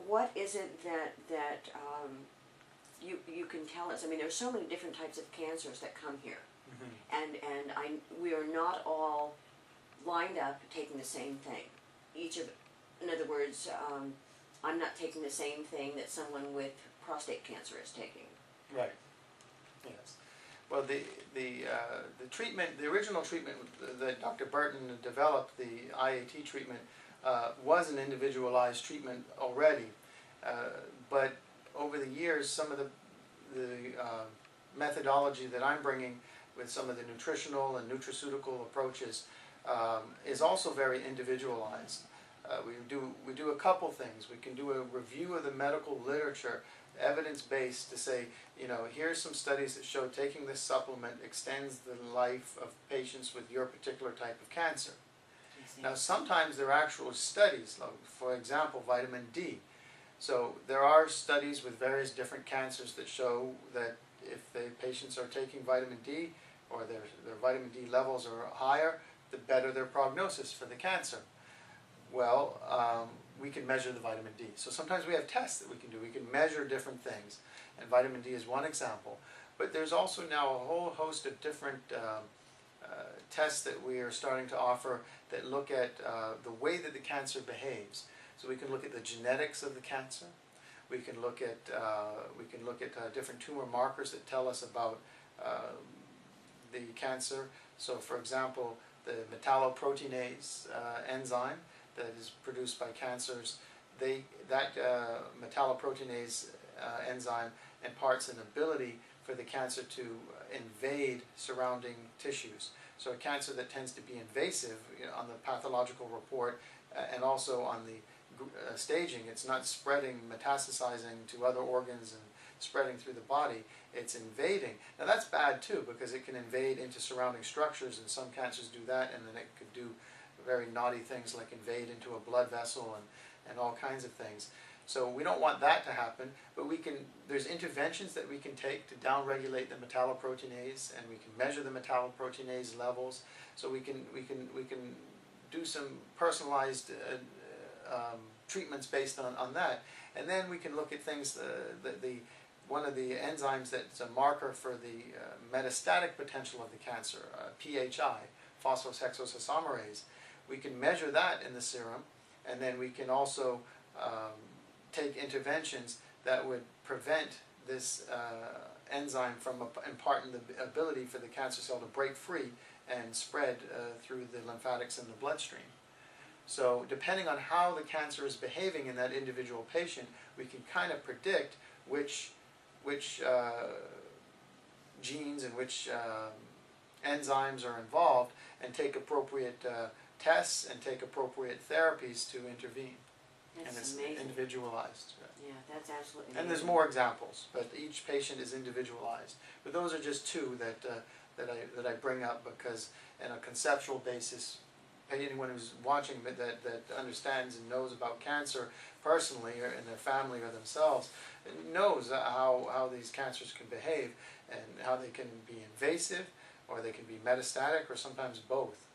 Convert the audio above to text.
what is it that you can tell us? I mean, there's so many different types of cancers that come here, and we are not all lined up taking the same thing. In other words, I'm not taking the same thing that someone with prostate cancer is taking. Right. Yes. Well, the treatment, the original treatment that Dr. Burton developed, the IAT treatment, was an individualized treatment already, but over the years, some of the methodology that I'm bringing with some of the nutritional and nutraceutical approaches is also very individualized. We do a couple things. We can do a review of the medical literature, evidence-based, to say, you know, here's some studies that show taking this supplement extends the life of patients with your particular type of cancer. Now, sometimes there are actual studies, like, for example, vitamin D. So there are studies with various different cancers that show that if the patients are taking vitamin D, or their vitamin D levels are higher, the better their prognosis for the cancer. Well, we can measure the vitamin D. So sometimes we have tests that we can do. We can measure different things, and vitamin D is one example. But there's also now a whole host of different tests that we are starting to offer that look at the way that the cancer behaves. So we can look at the genetics of the cancer. We can look at different tumor markers that tell us about the cancer. So, for example, the metalloproteinase enzyme that is produced by cancers, that metalloproteinase enzyme imparts an ability for the cancer to invade surrounding tissues. So a cancer that tends to be invasive, you know, on the pathological report and also on the staging, it's not spreading, metastasizing to other organs and spreading through the body, it's invading. Now that's bad too, because it can invade into surrounding structures, and some cancers do that, and then it could do very naughty things like invade into a blood vessel and all kinds of things. So we don't want that to happen, but there's interventions that we can take to downregulate the metalloproteinase, and we can measure the metalloproteinase levels. So we can do some personalized treatments based on that. And then we can look at things, one of the enzymes that's a marker for the metastatic potential of the cancer, PHI, phosphorus-hexosuccinylase. We can measure that in the serum, and then we can also take interventions that would prevent this enzyme from imparting the ability for the cancer cell to break free and spread through the lymphatics in the bloodstream. So depending on how the cancer is behaving in that individual patient, we can kind of predict which genes and which enzymes are involved, and take appropriate tests and take appropriate therapies to intervene. That's and it's amazing. Individualized. Yeah, that's absolutely amazing. And there's more examples, but each patient is individualized. But those are just two that I bring up because, in a conceptual basis, anyone who's watching that understands and knows about cancer personally, or in their family or themselves, knows how these cancers can behave and how they can be invasive, or they can be metastatic, or sometimes both.